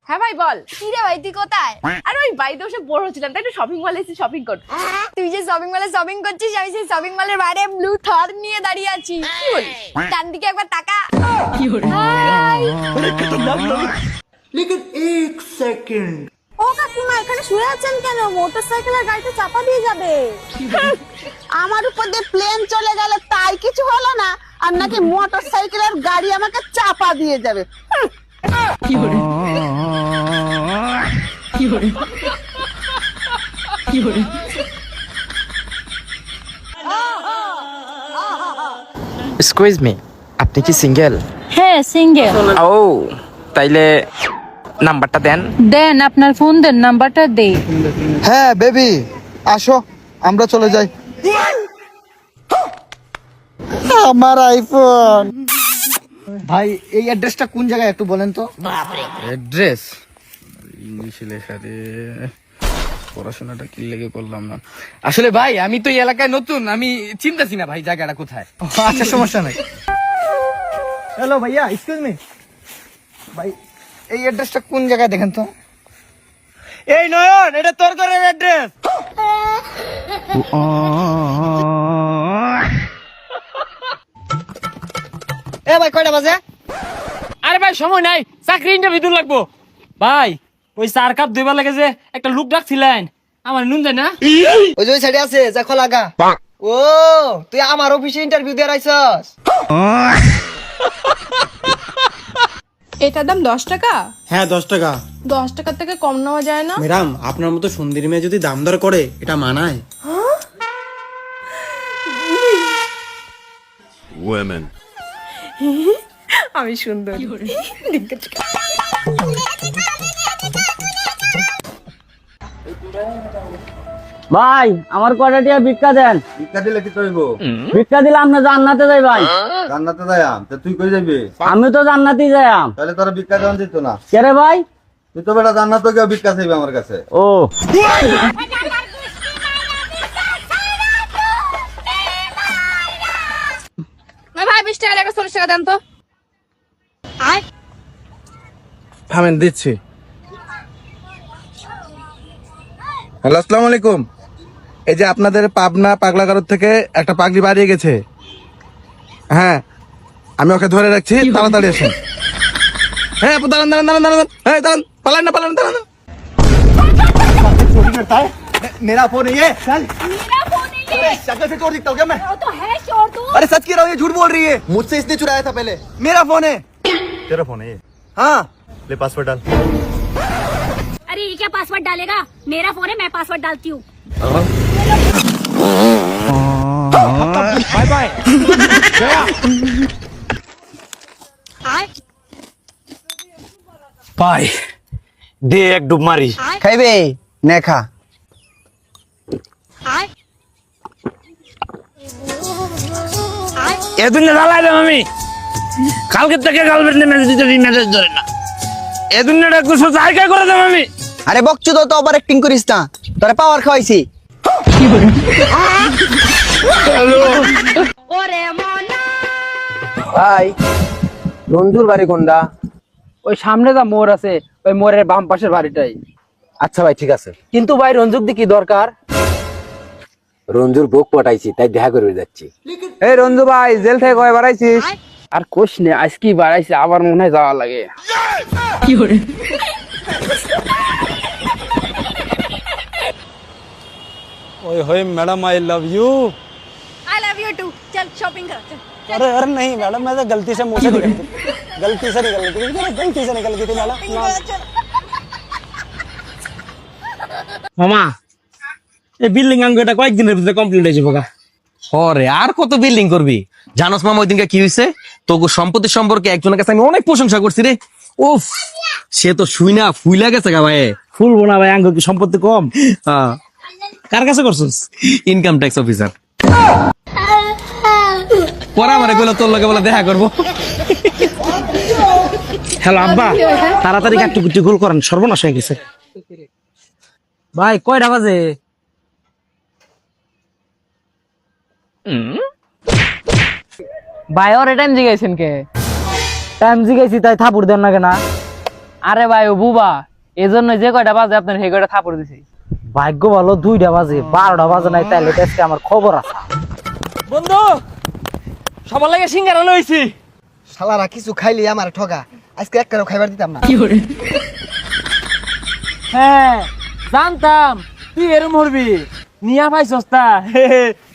হ্যাঁ ভাই বল। কি রে ভাই তুই কোথায়? আরে ওই বাড়িতে বসে বোর হচ্ছিলাম তাই একটু শপিং মলে এসে শপিং কর। তুই যে শপিং মলে শপিং করছিস, আমি সেই শপিং মলের বাইরে ব্লু থর নিয়ে দাঁড়িয়ে আছি। কি বলিস? ডান দিকে একবার তাকা। लेकिन एक सेकंड ও কাকিমা এখানে শুয়ে আছেন কেন? মোটরসাইকেলের গাড়িতে চাপা দিয়ে যাবে। আমার উপর দিয়ে প্লেন চলে গেল তাই কিছু হলো না, আর নাকি মোটরসাইকেলের গাড়ি আমাকে চাপা দিয়ে যাবে। এক্সকিউজ মি, আপনি কি সিঙ্গেল? হ্যাঁ সিঙ্গেল। ও তাইলে নাম্বারটা দেন। দেন আপনার ফোন দেন, নাম্বারটা দে। হ্যাঁ বেবি আসো আমরা চলে যাই। আমার আইফোন। ভাই এই অ্যাড্রেসটা কোন জায়গায় একটু বলেন তো। অ্যাড্রেস ইংলিশে লেখা রে, পড়াশোনাটা কি লেগে করলাম না। আসলে ভাই আমি তো এই এলাকায় নতুন, আমি চিন্তাছি না ভাই জায়গাটা কোথায়। আচ্ছা সমস্যা নাই। হ্যালো ভাইয়া এক্সকিউজ মি, ভাই এই অ্যাড্রেসটা কোন জায়গায় দেখেন তো। এই নয়ন এটা তোর ঘরের অ্যাড্রেস। এ ভাই কয়টা বাজে? আরে ভাই সময় নাই, চাকরি ইন্টারভিউ লাগবো। ভাই ওই 4 কাপ দুইবার লাগে যে একটা লোক ডাকছিলেন, আমার নুন যায় না। ওই যে ওই সাইডে আছে যা খোলা গা। ও তুই আমার অফিসে ইন্টারভিউ দিয়ে আইছস? এটার দাম 10 টাকা। হ্যাঁ 10 টাকা। 10 টাকার থেকে কম নেওয়া যায় না? ম্যাডাম আপনার মতো সুন্দরী মেয়ে যদি দাম দর করে এটা মানায়? আমি সুন্দর। ভাই আমার কয়টা টিয়া ভিক্ষা দেন। ভিক্ষা দিলে কি হইব? ভিক্ষা দিলে আপনি জান্নাতে যাই ভাই। জান্নাতে যাইয়াম তা তুই কই যাবি? আমি তো জান্নাতেই যাইম। তাহলে তোর ভিক্ষা দেওয়া যেত না। কে রে ভাই? তুই তো বেটা জান্নাতে গিয়ে ভিক্ষা চাইবি আমার কাছে। ও ভাই 20 টাকা লাগে 40 টাকা দেন তো। থামেন দিচ্ছি। হ্যালো আসসালামু আলাইকুম। এই যে আপনাদের পাবনা পাগলাগারদ থেকে একটা পাগলি বাড়িয়ে গেছে। হ্যাঁ আমি ওকে ধরে রাখছি, তাড়াতাড়ি আসেন। হ্যাঁ দাঁড়ান দাঁড়ান দাঁড়ান দাঁড়ান, হ্যাঁ দাঁড়ান, পালান না পালান দাঁড়ান। चोरी करता है मेरा फोन है ये। चल मेरा फोन है ये। शक्ल से चोर दिखता हूँ क्या मैं? वो तो है चोर तू। अरे सच कह रहा हूँ, ये झूठ बोल रही है। मुझसे इसने चुराया था पहले। मेरा फोन है। तेरा फोन है ये? हाँ ले पासवर्ड डाल। अरे ये क्या पासवर्ड डालेगा? मेरा फोन है, मैं पासवर्ड डालती हूँ। Bye bye. ভাই দে এক ডুব মারি। খাইবে নে খা। এদিন জ্বালাই দেব আমি। কালকে থেকে গার্লফ্রেন্ডে মেসেজ দিতে মেসেজ ধরে না। এদিন একটু জায়গা করে দেব আমি। আরে বকচু তো ওভার অ্যাক্টিং করিস না, তোরে পাওয়ার খাওয়াইছি। ভাই রঞ্জুর বাড়ি কোনটা? ওই সামনে যা মোড় আছে ওই মোড়ের বাম পাশের বাড়িটাই। আচ্ছা ভাই ঠিক আছে। কিন্তু ভাই রঞ্জুক দি কি দরকার? রঞ্জুর বুক পটাইছি তাই দেখা করে যাচ্ছি। এই রঞ্জু ভাই জেল থেকে কয় বাড়াইছিস? আর কোশ নে আজকে বাড়াইছে, আবার মনে হয় যাওয়া লাগে। ओए होए madam I love you. I love you too. चल शॉपिंग कर चल। अरे अरे नहीं मैडम, मैं तो गलती से मुंह से निकल गई थी। गलती से निकल गई थी मैडम। মামা এই বিল্ডিং আঙ্গটা কয়েকদিনের ভিতরে কমপ্লিট হয়ে যাবে। হরে আর কত বিল্ডিং করবি? জানোস মামা ওই দিনকে কি হয়েছে? তোকে সম্পত্তি সম্পর্কে একজনের কাছে আমি অনেক প্রশংসা করছি রে। উফ সে তো শুই না ফুইলা গেছে গা ভাই। ফুলবো না ভাই, আঙ্গ কি সম্পত্তি কম? কার কাছে করছিস? Income tax officer. পরে মানে কইলো তোর লগে বলে দেখা করবো। হ্যালো আব্বা, তাড়াতাড়ি একটু গুটি গোল করেন, সর্বনাশ হয়ে গেছে। ভাই কয়টা বাজে? ভাই ওর টাইম জিগাইছেন কে? টাইম জিগাইছি তাই থাপুর দেন না কেনা? আরে ভাই ও বুবা, এজন্য যে কয়টা বাজে আপনার সেই কয়টা থাপড় দিছি। ভাগ্য ভালো 2টা বাজে, 12টা বাজে নাই, তাইলে তো আজকে আমার খবর আছে। বন্ধু সবার লাগে সিঙ্গারা লইছি। শালারা কিছু খাইলি আমার ঠগা, আজকে একটাও খাইবার দিতাম না। হ্যাঁ জানতাম তুই এরম মরবি। নিয়া পাইছস তা?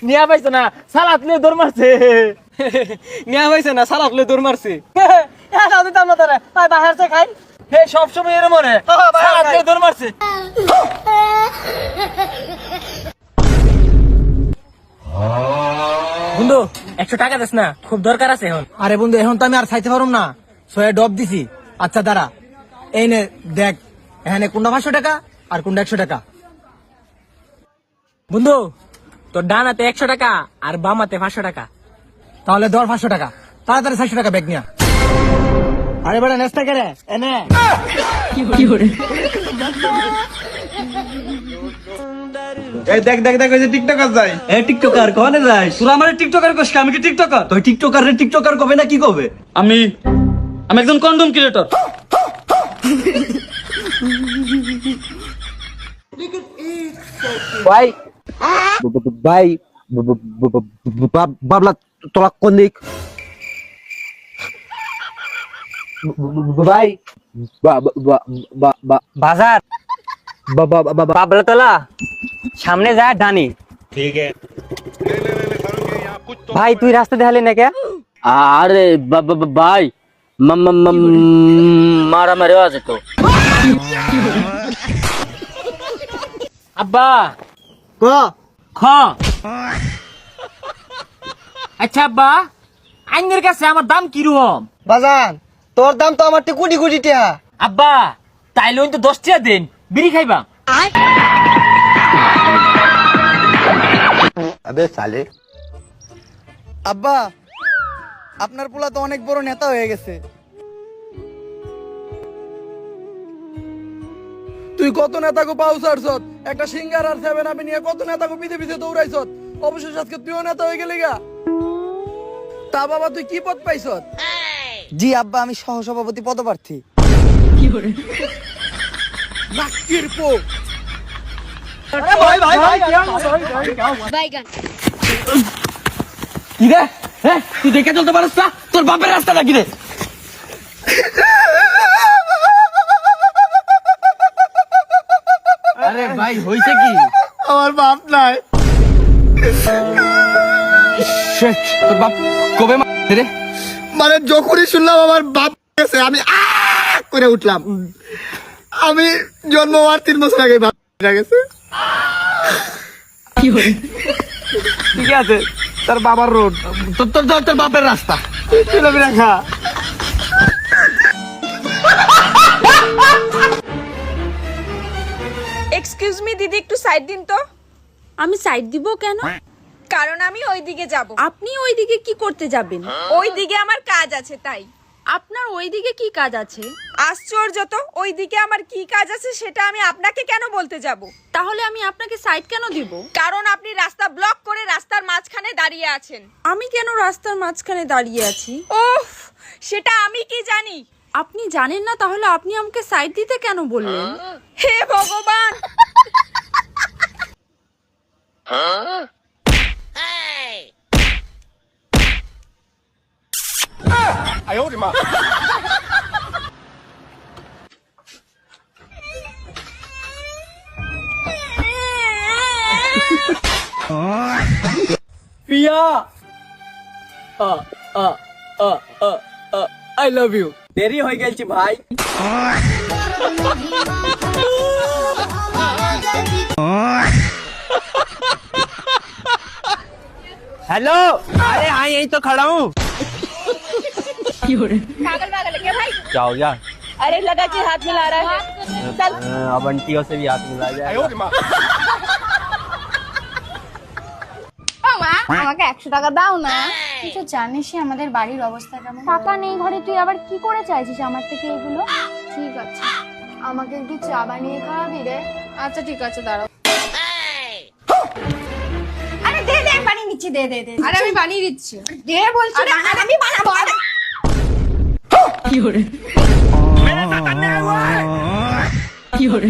নিয়া পাইছ না, সালাত লিয়ে দৌড় মারছে। নিয়া পাইছে না, সালাত লিয়ে দৌড় মারছে। দিতাম না তারা, বাহার থেকে খাই। হে সবসময় এরম মরে, সালাত লিয়ে দৌড় মারছে। বন্ধু 100 টাকা দিস না, খুব দরকার আছে এখন। আরে বন্ধু এখন তো আমি আর চাইতে পারুম না, সয়ে ডব দিছি। আচ্ছা দাঁড়া, এই নে দেখ, এখানে কোনটা 500 টাকা আর কোনটা 100 টাকা। বন্ধু তোর ডান হাতে 100 টাকা আর বাম হাতে 500 টাকা। তাহলে ধর 500 টাকা, তাড়াতাড়ি 600 টাকা ব্যাগ নিয়া। আরে বেটা নেস্তা করে এনে এই দেখ দেখ দেখ, ওই যে টিকটকার যায়। এই টিকটকার কোনে যাস? তোরা আমারে টিকটকার কইছ, আমি কি টিকটকার? তুই টিকটকার রে টিকটকার কবে না কি কবে? আমি একজন কন্ডম ক্রিয়েটর। ভাই ভাই বাবলা তোলা কোন দিক? ভাই বাজার বাবলাতলা সামনে যা ডানি। ভাই তুই রাস্তা দেখালি না কে? আরে ভাই মারামারি আছে তো। আব্বা ক খ। আচ্ছা আব্বা, আইনের কাছে আমার দাম কিরকম? বাজান তোর দাম তো আমার কোটি কোটি টাকা। আব্বা তাইলে তো 10 টাকা দেন, বিড়ি খাইবা। আব্বা আপনার পোলা তো অনেক বড় নেতা হয়ে গেছে। তুই কত নেতাকে পাউসারছত, একটা সিঙ্গার আর 7 আপ নিয়ে কত নেতাকে পিছে পিছে দৌড়াইছত, অবশেষে আজকে তুইও নেতা হয়ে গেলি গা। তা বাবা তুই কি পদ পাইছত? জি আব্বা, আমি সহসভাপতি পদপ্রার্থী। নাকির পো। কি রে? হ্যাঁ তুই দেখে চলতে পারিস না? তোর বাপের রাস্তা নাকি রে? আরে ভাই হইছে কি? আমার বাপ নাই। তোর বাপ কবে মারছে রে? মানে যখনই শুনলাম আমার বাপ গেছে আমি করে উঠলাম। আমি জন্ম হওয়ার 3 বছর আগে বাপ গেছে। ঠিক আছে, তোর বাবার রোড, তোর বাপের রাস্তা। রাখা এক্সকিউজ মি দিদি, একটু সাইড দিন তো। আমি সাইড দিব কেন? কারণ আমি ওই দিকে যাব। আপনি ওই দিকে কি করতে যাবেন? ওই দিকে আমার কাজ আছে তাই। আপনার ওই দিকে কি কাজ আছে? আশ্চর্য তো, ওই দিকে আমার কি কাজ আছে সেটা আমি আপনাকে কেন বলতে যাব? তাহলে আমি আপনাকে সাইড কেন দিব? কারণ আপনি রাস্তা ব্লক করে রাস্তার মাঝখানে দাঁড়িয়ে আছেন। আমি কেন রাস্তার মাঝখানে দাঁড়িয়ে আছি? ওহ, সেটা আমি কি জানি? আপনি জানেন না, তাহলে আপনি আমাকে সাইড দিতে কেন বললেন? হে ভগবান! পিয়া আই লাভ ইউ। দেরি হয়ে গেছে ভাই। हेलो, अरे हाँ यही तो खड़ा हूँ। पागल पागल है क्या भाई? क्या हो गया? अरे लगा कि हाथ मिला रहा है। चल अब आंटियों से भी हाथ मिला जाए। মা, আমাকে 100 টাকা দাও না। তুই তো জানিসই আমাদের বাড়ির অবস্থা কেমন। টাকা নেই ঘরে, তুই আবার কি করে চাইছিস আমার থেকে এগুলো? ঠিক আছে, আমাকে একটু চা বানিয়ে খাওয়াবি রে? আচ্ছা ঠিক আছে, দাঁড়াও। আরে দে দে, বানিয়ে নিচ্ছি, দে দে দে। আরে আমি বানিয়ে দিচ্ছি। দে বলছি, আরে আমি বানাবো। কি করে কি করে